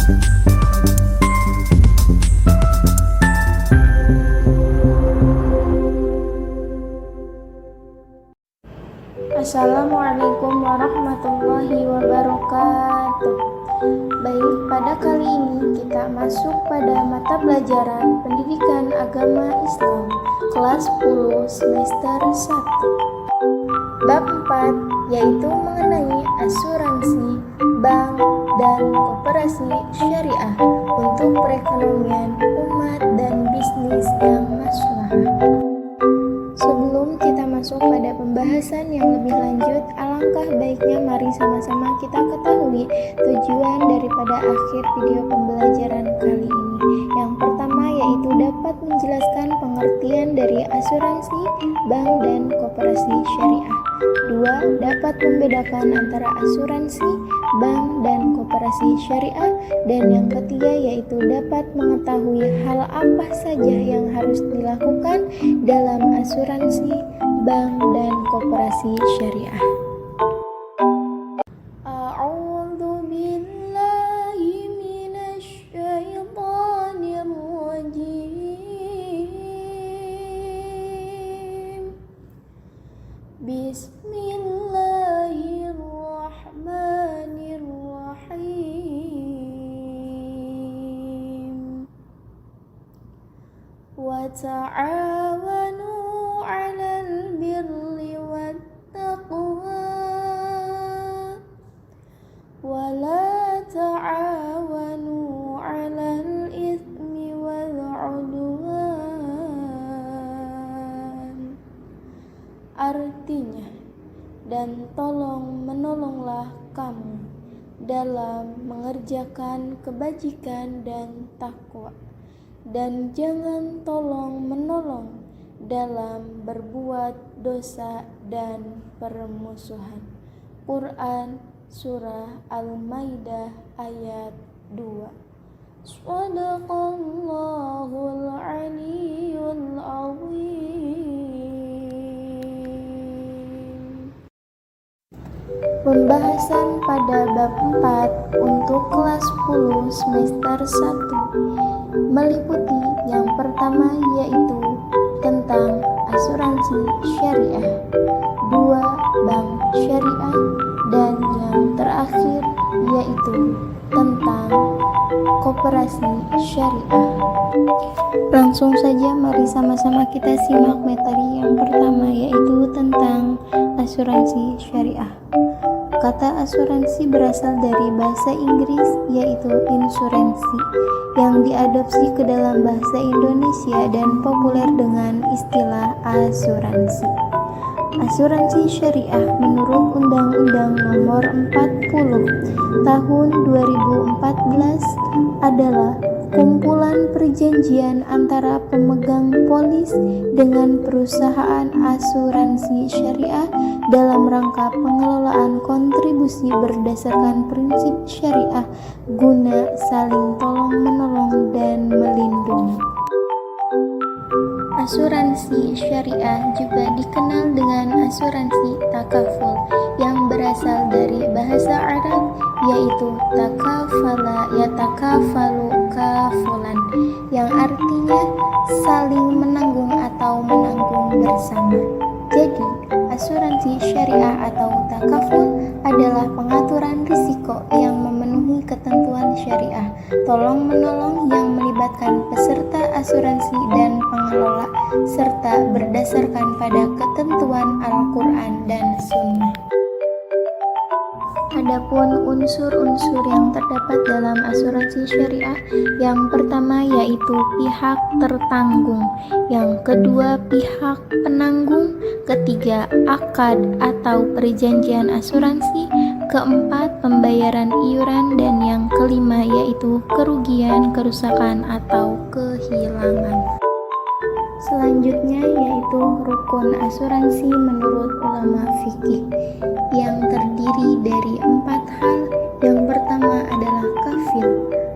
Assalamualaikum warahmatullahi wabarakatuh. Baik, pada kali ini kita masuk pada mata pelajaran Pendidikan Agama Islam kelas 10 semester 1. Bab 4 yaitu mengenai asuransi, bank, dan koperasi syariah untuk perekonomian umat dan bisnis yang maslahah. Sebelum kita masuk pada pembahasan yang lebih lanjut, alangkah baiknya mari sama-sama kita ketahui tujuan daripada akhir video pembelajaran kali ini. Yang pertama yaitu dapat menjelaskan pengertian dari asuransi, bank, dan koperasi syariah. 2. Dapat membedakan antara asuransi, bank, dan koperasi syariah. Dan yang ketiga yaitu dapat mengetahui hal apa saja yang harus dilakukan dalam asuransi, bank, dan koperasi syariah. Bismillahirrahmanirrahim. Wa ta'awanu 'alal birri wat taqwa wa la ta'awanu 'alal itsmi wal 'udwan. Artinya, dan tolong menolonglah kamu dalam mengerjakan kebajikan dan takwa, dan jangan tolong menolong dalam berbuat dosa dan permusuhan. Quran Surah Al-Maidah ayat 2. Shadaqallahul aliyyul azim. Pembahasan pada bab 4 untuk kelas 10 semester 1 meliputi yang pertama yaitu tentang asuransi syariah, 2. Bank syariah, dan yang terakhir yaitu tentang koperasi syariah. Langsung saja mari sama-sama kita simak materi yang pertama yaitu tentang asuransi syariah. Kata asuransi berasal dari bahasa Inggris yaitu insuransi, yang diadopsi ke dalam bahasa Indonesia dan populer dengan istilah asuransi. Asuransi syariah menurut Undang-Undang Nomor 40 Tahun 2014 adalah kumpulan perjanjian antara pemegang polis dengan perusahaan asuransi syariah dalam rangka pengelolaan kontribusi berdasarkan prinsip syariah guna saling tolong-menolong dan melindungi. Asuransi syariah juga dikenal dengan asuransi takaful yang berasal dari bahasa Arab yaitu takafala yatakafalu kafulan, yang artinya saling menanggung atau menanggung bersama. Jadi, asuransi syariah atau takaful adalah pengaturan risiko yang memenuhi ketentuan syariah, tolong-menolong yang melibatkan peserta asuransi dan pengelola, serta berdasarkan pada ketentuan Al-Quran dan Sunnah. Adapun unsur-unsur yang terdapat dalam asuransi syariah, yang pertama yaitu pihak tertanggung, yang kedua pihak penanggung, ketiga akad atau perjanjian asuransi, keempat pembayaran iuran, dan yang kelima yaitu kerugian, kerusakan, atau kehilangan. Selanjutnya yaitu rukun asuransi menurut ulama fikih, yang terdiri dari 4 hal. Yang pertama adalah kafil.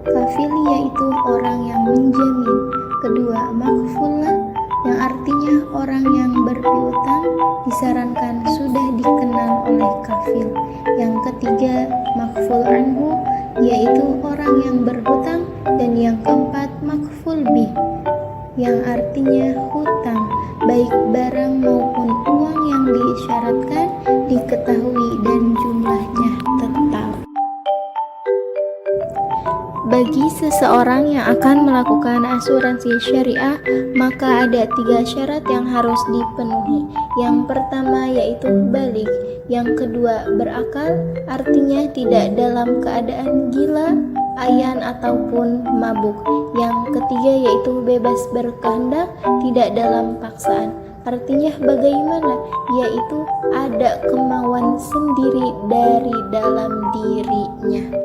Kafil yaitu orang yang menjamin. Kedua, makfulah, yang artinya orang yang berpiutang disarankan sudah dikenal oleh kafil. Yang ketiga, makful anhu, yaitu orang orang yang berhutang, dan yang keempat makful bih, yang artinya hutang, baik barang maupun uang yang disyaratkan, diketahui dan jumlahnya tetap. Bagi seseorang yang akan melakukan asuransi syariah, maka ada 3 syarat yang harus dipenuhi. Yang pertama yaitu baligh, yang kedua berakal, artinya tidak dalam keadaan gila, ayan ataupun mabuk. Yang ketiga yaitu bebas berkehendak, tidak dalam paksaan. Artinya bagaimana? Yaitu ada kemauan sendiri dari dalam dirinya.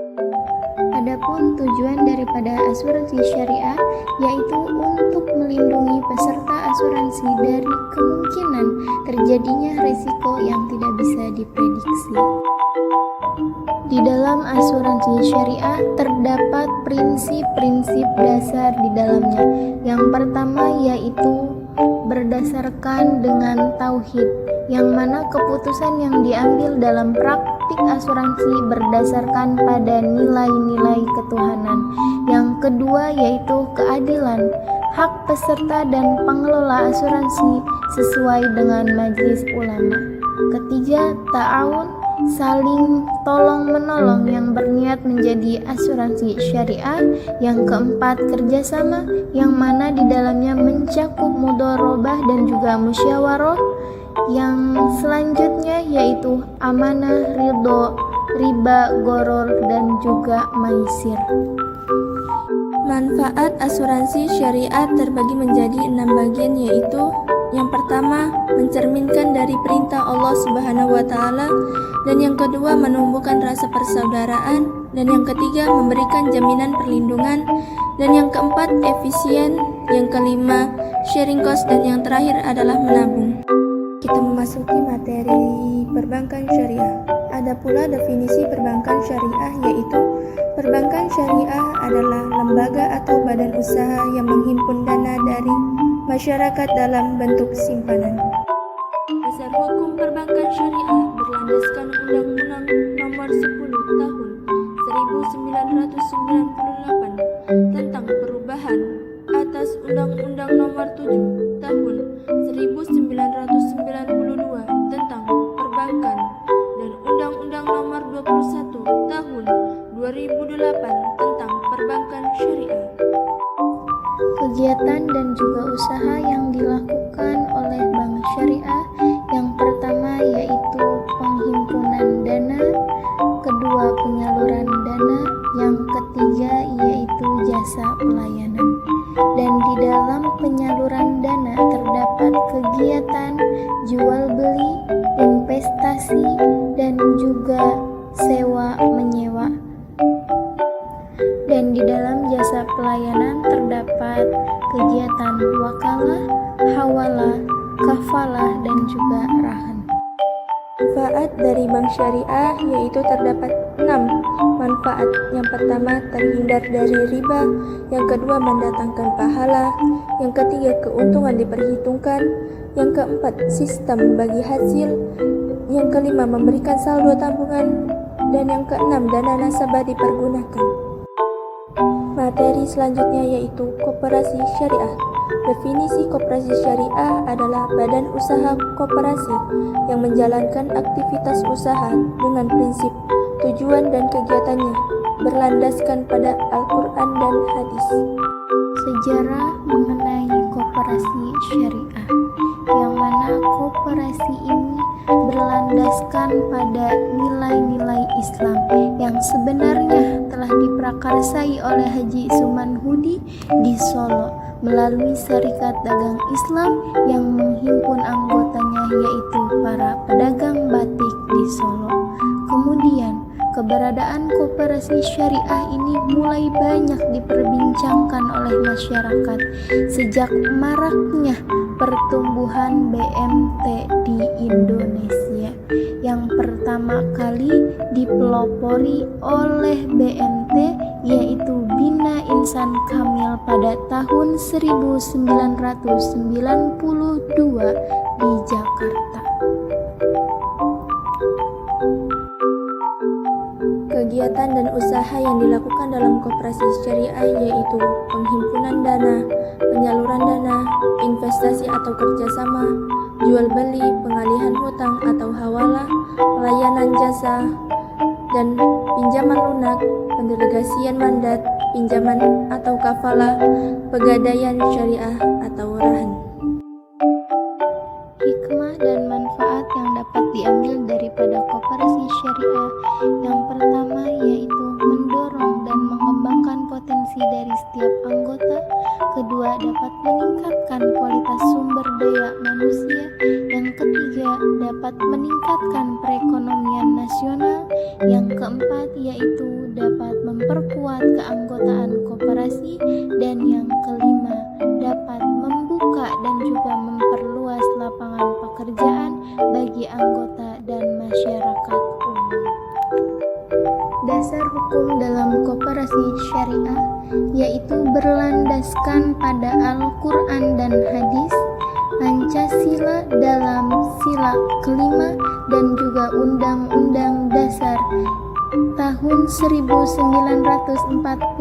Adapun tujuan daripada asuransi syariah yaitu untuk melindungi peserta asuransi dari kemungkinan terjadinya risiko yang tidak bisa diprediksi. Di dalam asuransi syariah terdapat prinsip-prinsip dasar di dalamnya. Yang pertama yaitu berdasarkan dengan tauhid, yang mana keputusan yang diambil dalam praktik asuransi berdasarkan pada nilai-nilai ketuhanan. Yang kedua yaitu keadilan, hak peserta dan pengelola asuransi sesuai dengan majelis ulama. Ketiga, ta'awun, saling tolong-menolong yang berniat menjadi asuransi syariah. Yang keempat, kerjasama, yang mana di dalamnya mencakup mudharabah dan juga musyawarah. Yang selanjutnya yaitu amanah, ridho, riba, goror, dan juga maisir. Manfaat asuransi syariah terbagi menjadi 6 bagian, yaitu yang pertama, mencerminkan dari perintah Allah Subhanahu wa Ta'ala, dan yang kedua, menumbuhkan rasa persaudaraan, dan yang ketiga, memberikan jaminan perlindungan, dan yang keempat, efisien, yang kelima, sharing cost, dan yang terakhir adalah menabung. Kita memasuki materi perbankan syariah. Ada pula definisi perbankan syariah, yaitu perbankan syariah adalah lembaga atau badan usaha yang menghimpun dana dari masyarakat dalam bentuk simpanan. Dasar hukum perbankan syariah berlandaskan Undang-Undang Nomor 10 Tahun 1998 tentang perubahan atas Undang-Undang Nomor 7 Tahun 1992 tentang perbankan dan Undang-Undang Nomor 21 Tahun 2008 tentang perbankan syariah. Kegiatan dan juga usaha yang dilakukan oleh bank syariah, yang pertama yaitu penghimpunan dana, kedua penyaluran dana, yang ketiga yaitu jasa pelayanan. Dan di dalam penyaluran dana terdapat kegiatan jual beli, investasi, dan juga sewa menyewa. Dan di dalam jasa pelayanan terdapat kegiatan wakalah, hawalah, kafalah, dan juga rahan. Manfaat dari bank syariah yaitu terdapat 6 manfaat. Yang pertama, terhindar dari riba. Yang kedua, mendatangkan pahala. Yang ketiga, keuntungan diperhitungkan. Yang keempat, sistem bagi hasil. Yang kelima, memberikan saldo tabungan. Dan yang keenam, dana nasabah dipergunakan. Materi selanjutnya yaitu koperasi syariah. Definisi koperasi syariah adalah badan usaha koperasi yang menjalankan aktivitas usaha dengan prinsip, tujuan, dan kegiatannya berlandaskan pada Al-Quran dan hadis. Sejarah mengenai koperasi syariah, yang mana koperasi ini berlandaskan pada nilai-nilai Islam yang sebenarnya telah diprakarsai oleh Haji Suman Hudi di Solo melalui Syarikat Dagang Islam yang menghimpun anggotanya yaitu para pedagang batik di Solo. Kemudian keberadaan koperasi syariah ini mulai banyak diperbincangkan oleh masyarakat sejak maraknya pertumbuhan BMT di Indonesia, yang pertama kali dipelopori oleh BMT yaitu Bina Insan Kamil pada tahun 1992 di Jakarta. Kegiatan dan usaha usaha yang dilakukan dalam koperasi syariah yaitu penghimpunan dana, penyaluran dana, investasi atau kerjasama, jual beli, pengalihan hutang atau hawalah, pelayanan jasa, dan pinjaman lunak, pendelegasian mandat, pinjaman atau kafalah, pegadaian syariah atau rahan. Hikmah dan manfaat yang dapat diambil daripada koperasi syariah yang pertama yaitu mendorong dan mengembangkan potensi dari setiap anggota. Kedua, dapat meningkatkan kualitas sumber daya manusia. Yang ketiga, dapat meningkatkan perekonomian nasional. Yang keempat yaitu dapat memperkuat keanggotaan koperasi. Dan yang kelima, dapat membuka dan juga memperluas lapangan pekerjaan bagi anggota dan masyarakat umum. Dasar hukum dalam koperasi syariah yaitu berlandaskan pada Al-Quran dan hadis, Pancasila dalam sila kelima, dan juga Undang-Undang Dasar tahun 1943,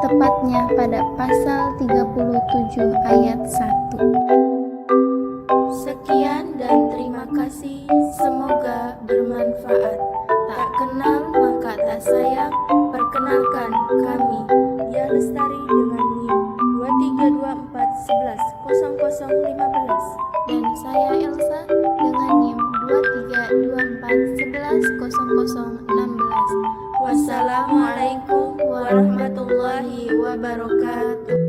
tepatnya pada pasal 37 ayat 1. Sekian dan terima kasih, semoga bermanfaat. Tak kenal maka tak sayang, perkenalkan kami Dia Lestari dengan NIM 2324110015 dan saya Elsa dengan NIM 2324110016. Wassalamualaikum warahmatullahi wabarakatuh.